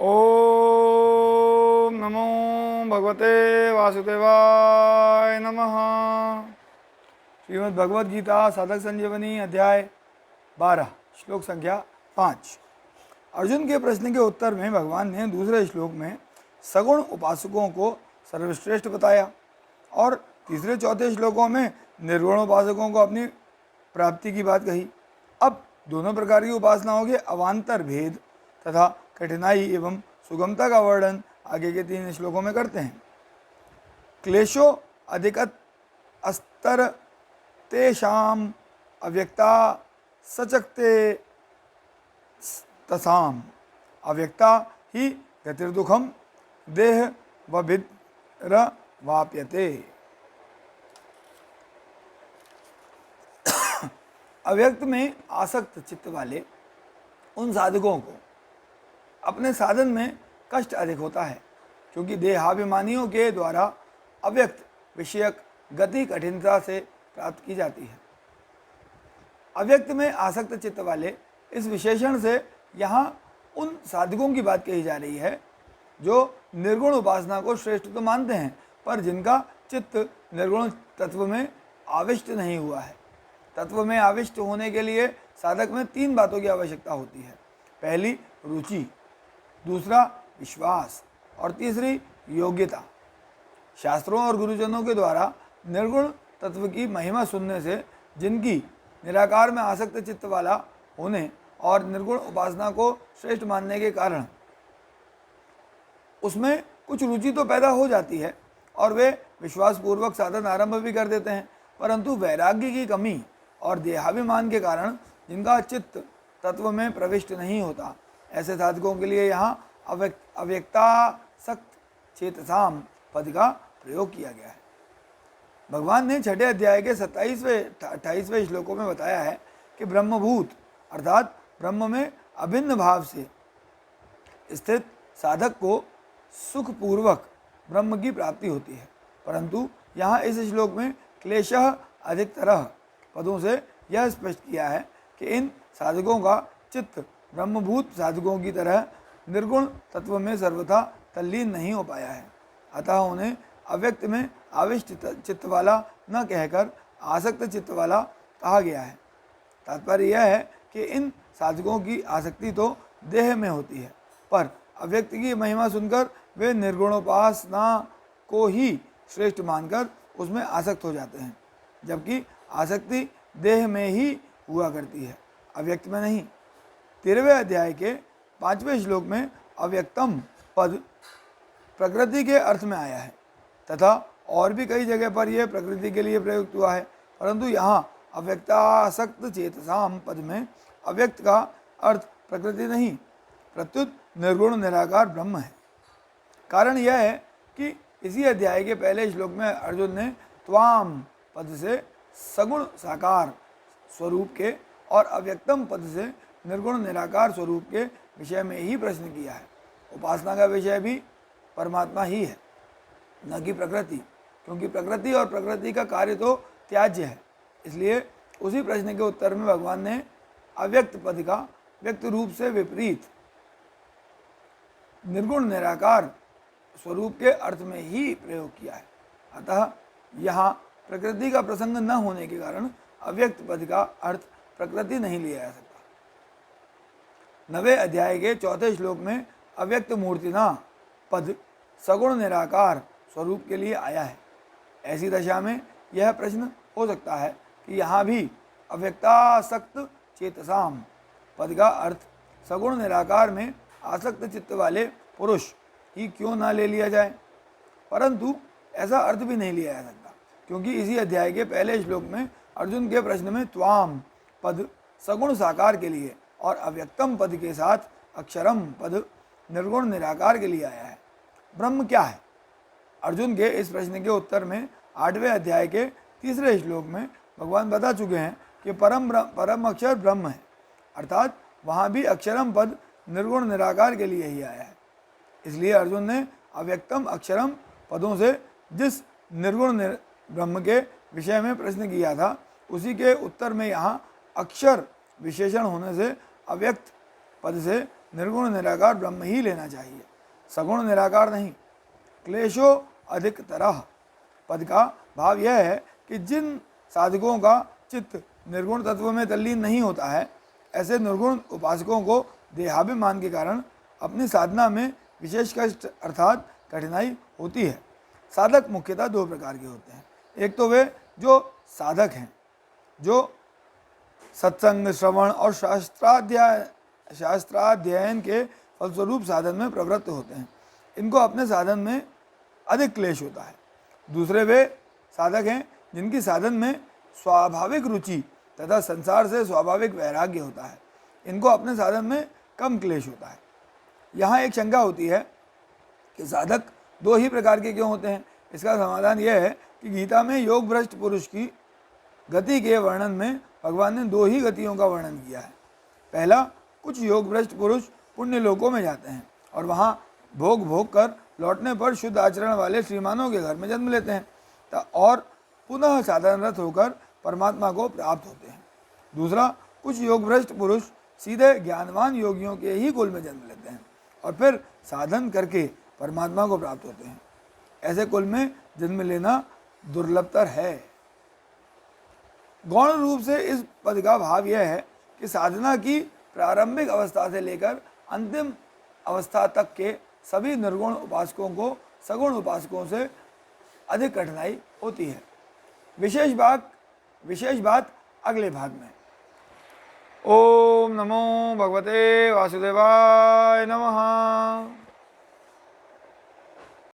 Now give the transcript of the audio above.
ओम नमो भगवते वासुदेवाय नमः। श्रीमद् भगवद गीता साधक संजीवनी अध्याय 12 श्लोक संख्या 5। अर्जुन के प्रश्न के उत्तर में भगवान ने दूसरे श्लोक में सगुण उपासकों को सर्वश्रेष्ठ बताया और तीसरे चौथे श्लोकों में निर्गुण उपासकों को अपनी प्राप्ति की बात कही। अब दोनों प्रकार की उपासनाओं के अवान्तर भेद तथा कठिनाई एवं सुगमता का वर्णन आगे के 3 श्लोकों में करते हैं। क्लेशो अधिकत अस्तर तेषाम अव्यक्ता सचकते तसाम। अव्यक्ता ही गतिर्दुखम देह वभिद्र वाप्यते। अव्यक्त में आसक्त चित्त वाले उन साधकों को अपने साधन में कष्ट अधिक होता है, क्योंकि देहाभिमानियों के द्वारा अव्यक्त विषयक गति कठिनता से प्राप्त की जाती है। अव्यक्त में आसक्त चित्त वाले इस विशेषण से यहाँ उन साधकों की बात कही जा रही है जो निर्गुण उपासना को श्रेष्ठ तो मानते हैं, पर जिनका चित्त निर्गुण तत्व में आविष्ट नहीं हुआ है। तत्व में आविष्ट होने के लिए साधक में 3 बातों की आवश्यकता होती है। पहली रुचि, दूसरा विश्वास और तीसरी योग्यता। शास्त्रों और गुरुजनों के द्वारा निर्गुण तत्व की महिमा सुनने से जिनकी निराकार में आसक्त चित्त वाला होने और निर्गुण उपासना को श्रेष्ठ मानने के कारण उसमें कुछ रुचि तो पैदा हो जाती है और वे विश्वासपूर्वक साधन आरंभ भी कर देते हैं, परंतु वैराग्य की कमी और देहाभिमान के कारण जिनका चित्त तत्व में प्रविष्ट नहीं होता, ऐसे साधकों के लिए यहाँ अव्यक्तासक्त चेतसाम पद का प्रयोग किया गया है। भगवान ने 6ठे अध्याय के 27वें 28वें श्लोकों में बताया है कि ब्रह्मभूत अर्थात ब्रह्म में अभिन्न भाव से स्थित साधक को सुखपूर्वक ब्रह्म की प्राप्ति होती है, परंतु यहाँ इस श्लोक में क्लेशः अधिकतरः पदों से यह स्पष्ट किया है कि इन साधकों का चित्त ब्रह्मभूत साधकों की तरह निर्गुण तत्व में सर्वथा तल्लीन नहीं हो पाया है। अतः उन्हें अव्यक्त में आविष्ट चित्त वाला न कहकर आसक्त चित्त वाला कहा गया है। तात्पर्य यह है कि इन साधकों की आसक्ति तो देह में होती है, पर अव्यक्त की महिमा सुनकर वे निर्गुणोपासना को ही श्रेष्ठ मानकर उसमें आसक्त हो जाते हैं, जबकि आसक्ति देह में ही हुआ करती है, अव्यक्त में नहीं। 13वें अध्याय के 5वें श्लोक में अव्यक्तम पद प्रकृति के अर्थ में आया है तथा और भी कई जगह पर यह प्रकृति के लिए प्रयुक्त हुआ है, परंतु यहाँ अव्यक्तासक्त चेतसाम पद में अव्यक्त का अर्थ प्रकृति नहीं प्रत्युत निर्गुण निराकार ब्रह्म है। कारण यह है कि इसी अध्याय के पहले श्लोक में अर्जुन ने त्वाम पद से सगुण साकार स्वरूप के और अव्यक्तम पद से निर्गुण निराकार स्वरूप के विषय में ही प्रश्न किया है। उपासना का विषय भी परमात्मा ही है, न कि प्रकृति, क्योंकि प्रकृति और प्रकृति का कार्य तो त्याज्य है। इसलिए उसी प्रश्न के उत्तर में भगवान ने अव्यक्त पद का व्यक्त रूप से विपरीत निर्गुण निराकार स्वरूप के अर्थ में ही प्रयोग किया है। अतः यहाँ प्रकृति का प्रसंग न होने के कारण अव्यक्त पद का अर्थ प्रकृति नहीं लिया जा सकता। 9वें अध्याय के 4थे श्लोक में अव्यक्त मूर्तिना पद सगुण निराकार स्वरूप के लिए आया है। ऐसी दशा में यह प्रश्न हो सकता है कि यहाँ भी अव्यक्तासक्त चेतसाम पद का अर्थ सगुण निराकार में आसक्त चित्त वाले पुरुष ही क्यों ना ले लिया जाए, परंतु ऐसा अर्थ भी नहीं लिया जा सकता, क्योंकि इसी अध्याय के पहले श्लोक में अर्जुन के प्रश्न में त्वाम पद सगुण साकार के लिए और अव्यक्तम पद के साथ अक्षरम पद निर्गुण निराकार के लिए आया है। ब्रह्म क्या है? अर्जुन के इस प्रश्न के उत्तर में 8वें अध्याय के 3रे श्लोक में भगवान बता चुके हैं कि परम अक्षर ब्रह्म है, अर्थात वहाँ भी अक्षरम पद निर्गुण निराकार के लिए ही आया है। इसलिए अर्जुन ने अव्यक्तम अक्षरम पदों से जिस निर्गुण ब्रह्म के विषय में प्रश्न किया था, उसी के उत्तर में यहाँ अक्षर विशेषण होने से अव्यक्त पद से निर्गुण निराकार ब्रह्म ही लेना चाहिए, सगुण निराकार नहीं। क्लेशो अधिक तरह पद का भाव यह है कि जिन साधकों का चित्त निर्गुण तत्व में तल्लीन नहीं होता है, ऐसे निर्गुण उपासकों को देहाभिमान के कारण अपनी साधना में विशेष कष्ट अर्थात कठिनाई होती है। साधक मुख्यतः दो प्रकार के होते हैं। एक तो वे जो साधक हैं, जो सत्संग, श्रवण और शास्त्राध्ययन के फलस्वरूप साधन में प्रवृत्त होते हैं। इनको अपने साधन में अधिक क्लेश होता है। दूसरे वे साधक हैं जिनकी साधन में स्वाभाविक रुचि तथा संसार से स्वाभाविक वैराग्य होता है। इनको अपने साधन में कम क्लेश होता है। यहाँ एक शंका होती है कि साधक दो ही प्रकार के क्यों होते हैं। इसका समाधान यह है कि गीता में योग भ्रष्ट पुरुष की गति के वर्णन में भगवान ने दो ही गतियों का वर्णन किया है। पहला, कुछ योग भ्रष्ट पुरुष पुण्य लोकों में जाते हैं और वहाँ भोग कर लौटने पर शुद्ध आचरण वाले श्रीमानों के घर में जन्म लेते हैं और पुनः साधनरत होकर परमात्मा को प्राप्त होते हैं। दूसरा, कुछ योग भ्रष्ट पुरुष सीधे ज्ञानवान योगियों के ही कुल में जन्म लेते हैं और फिर साधन करके परमात्मा को प्राप्त होते हैं। ऐसे कुल में जन्म लेना दुर्लभतर है। गौण रूप से इस पद का भाव यह है कि साधना की प्रारंभिक अवस्था से लेकर अंतिम अवस्था तक के सभी निर्गुण उपासकों को सगुण उपासकों से अधिक कठिनाई होती है। विशेष बात अगले भाग में। ओम नमो भगवते वासुदेवाय नमः।